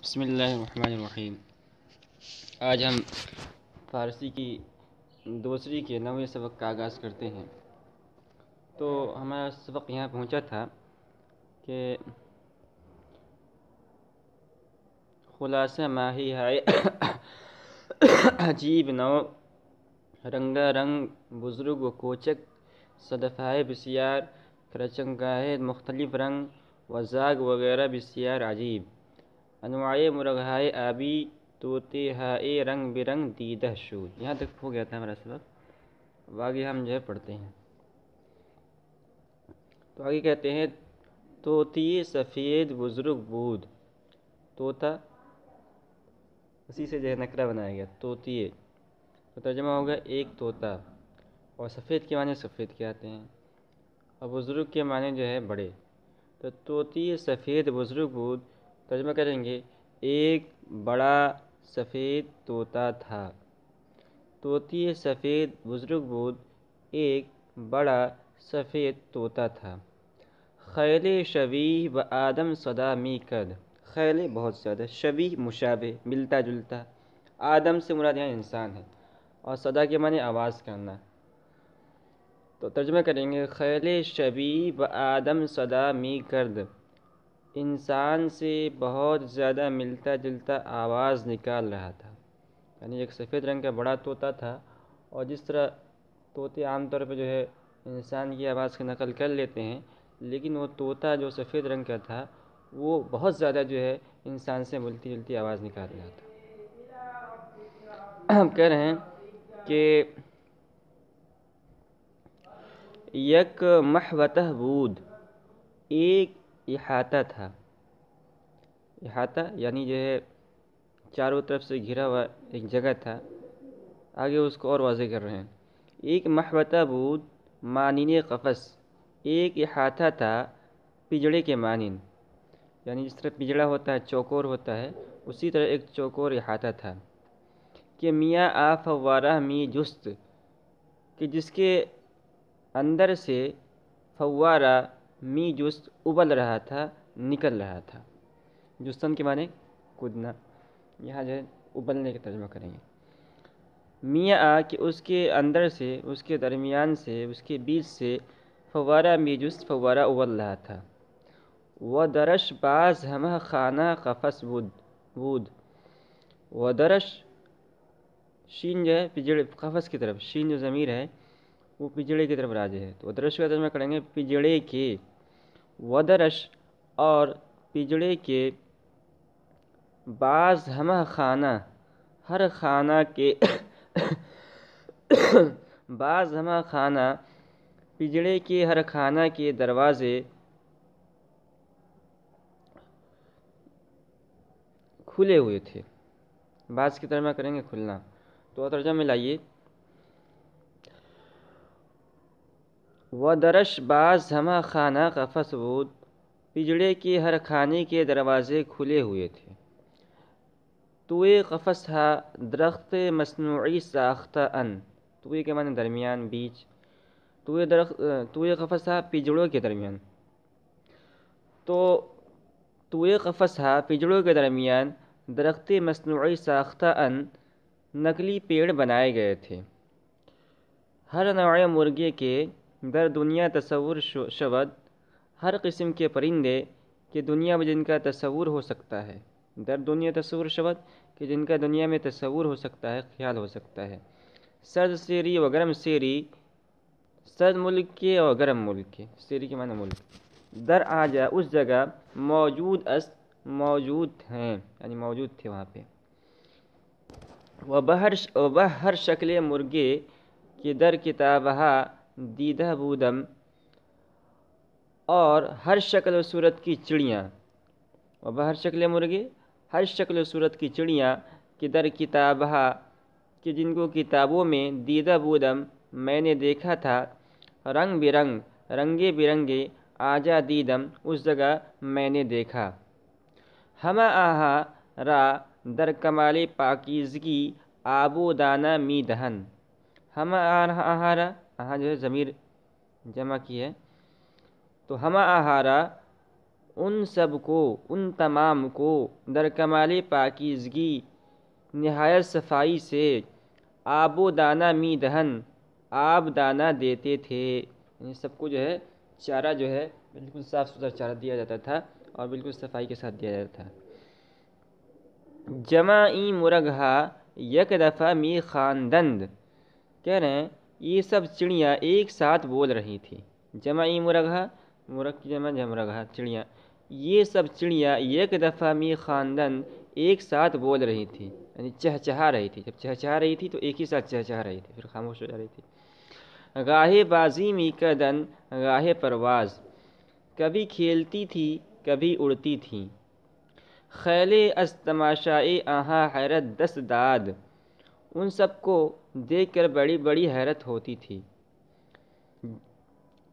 بسم اللہ الرحمن الرحیم۔ آج ہم فارسی کی دوسری کے 9ویں سبق کا آغاز کرتے ہیں۔ تو ہمارا سبق یہاں پہنچا تھا کہ خلاصہ ماہی ہے عجیب نو رنگا رنگ بزرگ و کوچک صدفائے بسیار خرچنگاہ مختلف رنگ و زاگ وغیرہ بسیار عجیب انواع مرغہائے آبی طوطے ہائے رنگ برنگ دیدہ شود۔ یہاں تک ہو گیا تھا ہمارا سبق۔ آگے ہم پڑھتے ہیں۔ تو آگے کہتے ہیں طوطی سفید بزرگ بود۔ طوطا اسی سے نکرہ بنایا گیا طوطی، تو ترجمہ ہوگا ایک طوطا، اور سفید کے معنی سفید کے آتے ہیں، اور بزرگ کے معنی بڑے۔ تو طوطی سفید بزرگ بود، ترجمہ کریں گے ایک بڑا سفید طوطا تھا۔ طوطی سفید بزرگ بود، ایک بڑا سفید طوطا تھا۔ خیل شبیہ و آدم صدا می کد۔ خیل بہت زیادہ، شبیہ مشابہ، ملتا جلتا، آدم سے مراد یہاں انسان ہے، اور صدا کے معنی آواز کرنا۔ تو ترجمہ کریں گے خیل شبیہ و آدم صدا می کرد، انسان سے بہت زیادہ ملتا جلتا آواز نکال رہا تھا۔ یعنی ایک سفید رنگ کا بڑا طوطا تھا، اور جس طرح طوطے عام طور پہ انسان کی آواز کی نقل کر لیتے ہیں، لیکن وہ طوطا جو سفید رنگ کا تھا وہ بہت زیادہ انسان سے ملتی جلتی آواز نکال رہا تھا۔ ہم کہہ رہے ہیں کہ یک محوطہ بود، ایک احاطہ تھا۔ احاطہ یعنی چاروں طرف سے گھرا ہوا ایک جگہ تھا۔ آگے اس کو اور واضح کر رہے ہیں۔ ایک محوطہ بود مانند قفس، ایک احاطہ تھا پجڑے کے مانند، یعنی جس طرح پجڑا ہوتا ہے چوکور ہوتا ہے، اسی طرح ایک چوکور احاطہ تھا۔ کہ میاں آ فوارہ می جست، کہ جس کے اندر سے فوارہ می جست ابل رہا تھا، نکل رہا تھا۔ جستن کے معنی کودنا، یہاں ابلنے کا ترجمہ کریں گے۔ میاں آ کہ اس کے اندر سے، اس کے درمیان سے، اس کے بیچ سے فوارہ می جست فوارہ ابل رہا تھا۔ و درش باز ہمہ خانہ قفس بود، و درش شین پجڑے، قفس کی طرف، شین جو ضمیر ہے وہ پجڑے کی طرف راجع ہے، تو درش کا ترجمہ کریں گے پجڑے کے۔ ودرش اور پجڑے کے، بعض ہمہ خانہ ہر خانہ کے بعض ہمہ خانہ پجڑے کے ہر خانہ کے دروازے کھلے ہوئے تھے۔ بعض کی ترجمہ کریں گے کھلنا، تو ترجمہ لائیے ودرش بعض ہمہ خانہ قفس بود، پجڑے کے ہر خانے کے دروازے کھلے ہوئے تھے۔ توئے قفس ہا درخت مصنوعی ساختہ ان، توئے کے معنی درمیان، بیچ، توئے قفس ہا پجڑوں کے درمیان، تو توئے قفس ہا پجڑوں کے درمیان درخت مصنوعی ساختہ ان، نقلی پیڑ بنائے گئے تھے۔ ہر نوع مرغے کے در دنیا تصور شود، ہر قسم کے پرندے کہ دنیا میں جن کا تصور ہو سکتا ہے۔ در دنیا تصور شود کہ جن کا دنیا میں تصور ہو سکتا ہے، خیال ہو سکتا ہے۔ سرد سیری و گرم سیری، سرد ملک کے اور گرم ملک کے، سیری کے معنی ملک، در آجا اس جگہ موجود است، موجود ہیں، یعنی موجود تھے وہاں پہ۔ و بہر شکل مرغے کہ در کتابہا دیدہ بودم، اور ہر شکل و صورت کی چڑیاں، و بہر شکل مرغے ہر شکل و صورت کی چڑیاں کہ در کتابہا کہ جن کو کتابوں میں دیدہ بودم میں نے دیکھا تھا، رنگ برنگ رنگے برنگے آجا دیدم اس جگہ میں نے دیکھا۔ ہمہ آہا را در کمال پاکیزگی آب و دانہ می دہن، ہمہ آہا را، آہا ضمیر جمع کی ہے، تو ہمہ آہا را ان سب کو، ان تمام کو در کمال پاکیزگی نہایت صفائی سے آب و دانہ می دہن، آب دانہ دیتے تھے. یعنی سب کو جو ہے چارہ جو ہے بالکل صاف ستھرا چارہ دیا جاتا تھا اور بالکل صفائی کے ساتھ دیا جاتا تھا. جمعی مرغہ یک دفعہ می خواندند، کہہ رہے ہیں یہ سب چڑیاں ایک ساتھ بول رہی تھی. جمعی مرغہ، مرغ کی جمع مرغہ چڑیاں، یہ سب چڑیاں یک دفعہ می خواندند ایک ساتھ بول رہی تھی، یعنی چہچہا رہی تھی. جب چہچہا رہی تھی تو ایک ہی ساتھ چہچہا رہی تھی، پھر خاموش ہو جا رہی تھی. گاہے بازی می کردن گاہے پرواز، کبھی کھیلتی تھی کبھی اڑتی تھیں. خیل از تماشائے آہاں حیرت دست داد، ان سب کو دیکھ کر بڑی بڑی حیرت ہوتی تھی.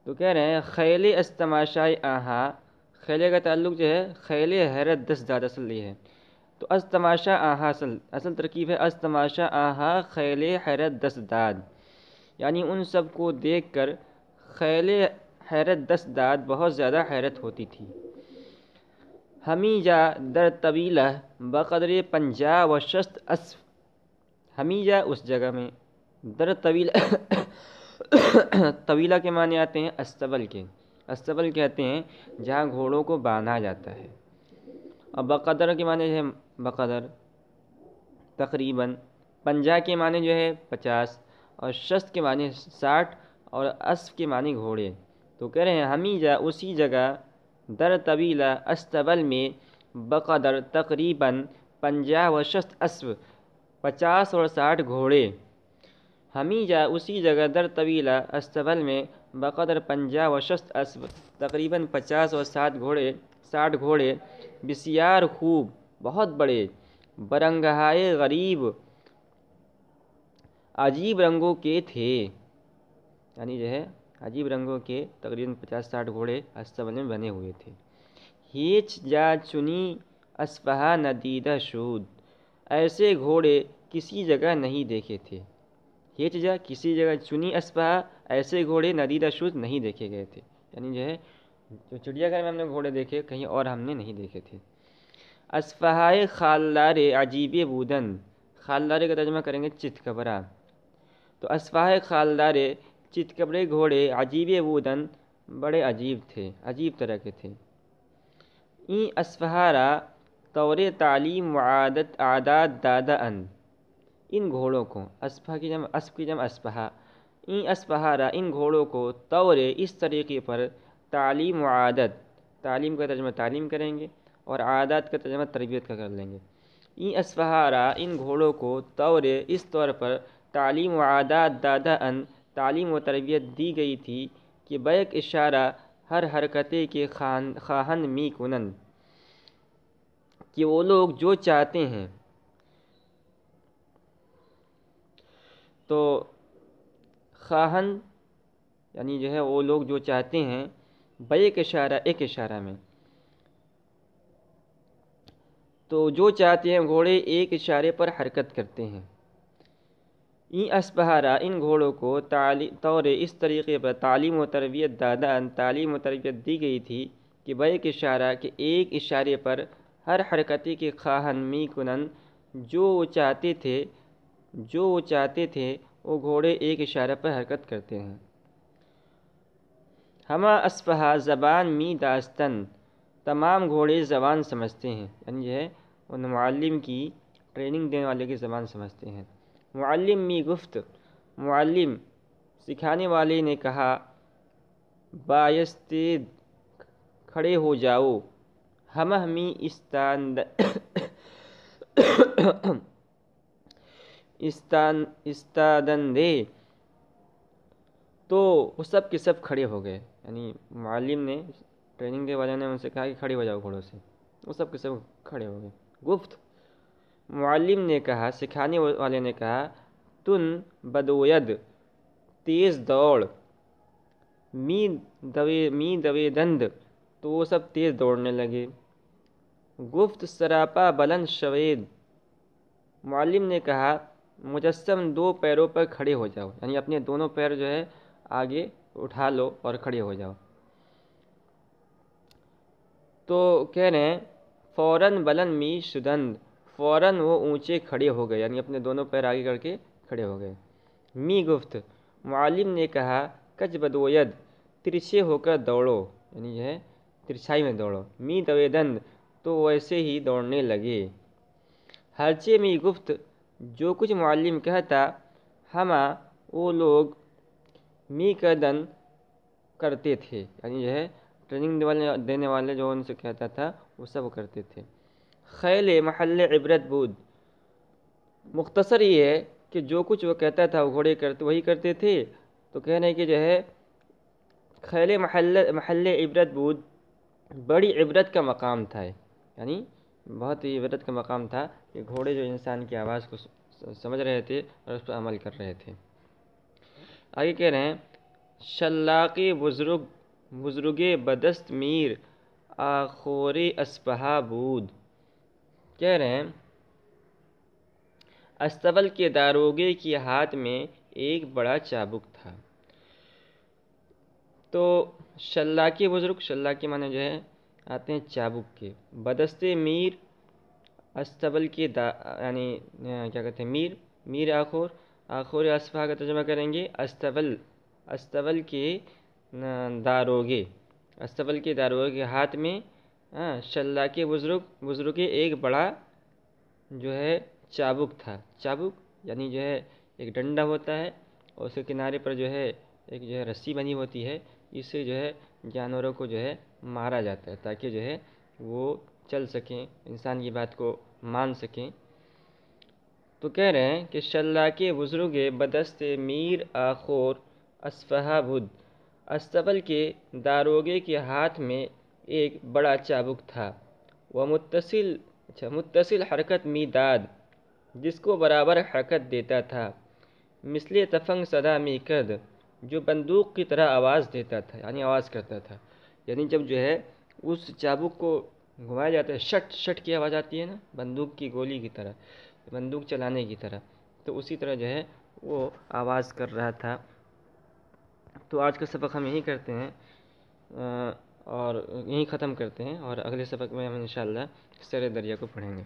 تو کہہ رہے ہیں خیل از تماشائے آہاں، خیلے کا تعلق جو ہے خیل حیرت دست داد، اصل یہ ہے. تو از تماشا آہاں اصل ترکیب ہے از تماشا آہاں خیل حیرت دست داد، یعنی ان سب کو دیکھ کر خیل حیرت دست داد بہت زیادہ حیرت ہوتی تھی. ہمی جا در طویلہ بقدر 50 و 60 اسف، ہمی جا اس جگہ میں، در طویلہ طویلہ کے معنی آتے ہیں استبل کے. استبل کہتے ہیں جہاں گھوڑوں کو باندھا جاتا ہے. اور بقدر کے معنی جو ہے بقدر تقریباً، 50 کے معنی جو ہے 50، اور 60 کے معنی 60، اور اسف کے معنی گھوڑے. تو کہہ رہے ہیں ہمی جا اسی جگہ، در طویلہ استبل میں، بقدر تقریباً 50 و 60 اسف 50 اور 60 گھوڑے. ہمی جا اسی جگہ در طویلہ استبل میں بقدر 50 و 60 اسف تقریباً 50 اور 60 گھوڑے بسیار خوب بہت بڑے، برنگہائے غریب عجیب رنگوں کے تھے. یعنی جو ہے عجیب رنگوں کے تقریباً 50-60 گھوڑے استبل میں بنے ہوئے تھے. ہیچ جا چنی اسپہا ندیدہ شود، ایسے گھوڑے کسی جگہ نہیں دیکھے تھے. ہیچ جا کسی جگہ، چنی اسپہا ایسے گھوڑے ندیدہ شود نہیں دیکھے گئے تھے. یعنی جو ہے جو چڑیا گھر میں ہم نے گھوڑے دیکھے کہیں اور ہم نے نہیں دیکھے تھے. اسپہائے خالدار عجیب بودن، خالدار کا ترجمہ کریں گے چتکبرا. تو اسپہائے خالدار چتکبرے گھوڑے عجیب بودن بڑے عجیب تھے، عجیب طرح کے تھے. این اسپہارا طور تعلیم و عادات دادا ان، ان گھوڑوں کو، اسپہ کی جمع اسپہا، این اسپہارا ان گھوڑوں کو طور اس طریقے پر، تعلیم و عادت، تعلیم کا ترجمہ تعلیم کریں گے اور عادات کا ترجمہ تربیت کا کر لیں گے. این اسپہارا ان گھوڑوں کو طور اس طور پر، تعلیم و عادات دادا ان تعلیم و تربیت دی گئی تھی کہ بیک اشارہ ہر حرکتے کے خواہن می کنن، کہ وہ لوگ جو چاہتے ہیں. تو خواہن یعنی جو ہے وہ لوگ جو چاہتے ہیں، بیک اشارہ ایک اشارہ میں، تو جو چاہتے ہیں گھوڑے ایک اشارے پر حرکت کرتے ہیں. این اسپہارا ان گھوڑوں کو طور اس طریقے پر، تعلیم و تربیت دادا ان تعلیم و تربیت دی گئی تھی کہ بیک اشارہ کہ ایک اشارے پر، ہر حرکتی کے خواہن می کنن جو وہ چاہتے تھے وہ گھوڑے ایک اشارے پر حرکت کرتے ہیں. ہما اسپہا زبان می داستن، تمام گھوڑے زبان سمجھتے ہیں. یعنی یہ ہے ان معلم کی ٹریننگ دینے والے کی زبان سمجھتے ہیں. معلم می گفت، معلم سکھانے والے نے کہا، بایستید کھڑے ہو جاؤ، ہمہ می استادندے، تو وہ سب کے سب کھڑے ہو گئے. یعنی معلم نے ٹریننگ دینے والے نے ان سے کہا کہ کھڑے ہو جاؤ گھوڑوں سے، وہ سب کے سب کھڑے ہو گئے. گفت معلم نے کہا، سکھانے والے نے کہا، تن بدوید تیز دوڑ، می دویدند تو وہ سب تیز دوڑنے لگے. گفت سراپا بلند شوید، معلم نے کہا مجسم 2 پیروں پر کھڑے ہو جاؤ، یعنی اپنے دونوں پیر جو ہے آگے اٹھا لو اور کھڑے ہو جاؤ. تو کہہ رہے ہیں فوراً بلند می شدند، فوراً وہ اونچے کھڑے ہو گئے، یعنی اپنے دونوں پیر آگے کر کے کھڑے ہو گئے۔ می گفت، معلم نے کہا، کچ بدوید، ترچھے ہو کر دوڑو، یعنی جو ہے ترچھائی میں دوڑو۔ می دویدند، تو ویسے ہی دوڑنے لگے۔ ہرچے می گفت، جو کچھ معلم کہتا، ہما وہ لوگ می کردن کرتے تھے، یعنی جو ہے ٹریننگ دینے والے جو ان سے کہتا تھا وہ سب کرتے تھے۔ خیل محل عبرت بود، مختصر یہ ہے کہ جو کچھ وہ کہتا تھا وہ گھوڑے کرتے وہی کرتے تھے۔ تو کہنے کہ جو ہے خیل محل عبرت بود، بڑی عبرت کا مقام تھا، یعنی بہت ہی عبرت کا مقام تھا کہ گھوڑے جو انسان کی آواز کو سمجھ رہے تھے اور اس پر عمل کر رہے تھے۔ آگے کہہ رہے ہیں شلاق بزرگ بدست میر آخور اسپہا بود، کہہ رہے ہیں استبل کے داروغے کے ہاتھ میں ایک بڑا چابک تھا۔ تو شلاقی بزرگ، شلاقی معنی جو ہے آتے ہیں چابک کے، بدست میر استبل کے یعنی کیا کہتے ہیں میر آخور اسپہا کا ترجمہ کریں گے استبل کے داروغے، استبل کے داروغے کے ہاتھ میں شلاقی بزرگ ایک بڑا جو ہے چابک تھا۔ چابک یعنی جو ہے ایک ڈنڈا ہوتا ہے اور اس کے کنارے پر جو ہے ایک جو ہے رسی بنی ہوتی ہے، اس سے جو ہے جانوروں کو جو ہے مارا جاتا ہے تاکہ جو ہے وہ چل سکیں، انسان کی بات کو مان سکیں۔ تو کہہ رہے ہیں کہ شلاق بزرگ بدست میر آخور اسفہا بود، استبل کے داروغے کے ہاتھ میں ایک بڑا چابک تھا۔ وہ متصل حرکت می داد، جس کو برابر حرکت دیتا تھا۔ مثل تفنگ صدا می کرد، جو بندوق کی طرح آواز دیتا تھا، یعنی آواز کرتا تھا، یعنی جب جو ہے اس چابک کو گھمایا جاتا ہے شٹ شٹ کی آواز آتی ہے نا، بندوق کی گولی کی طرح، بندوق چلانے کی طرح، تو اسی طرح جو ہے وہ آواز کر رہا تھا۔ تو آج کا سبق ہم یہی کرتے ہیں اور یہیں ختم کرتے ہیں، اور اگلے سبق میں ہم انشاءاللہ سر دریا کو پڑھیں گے۔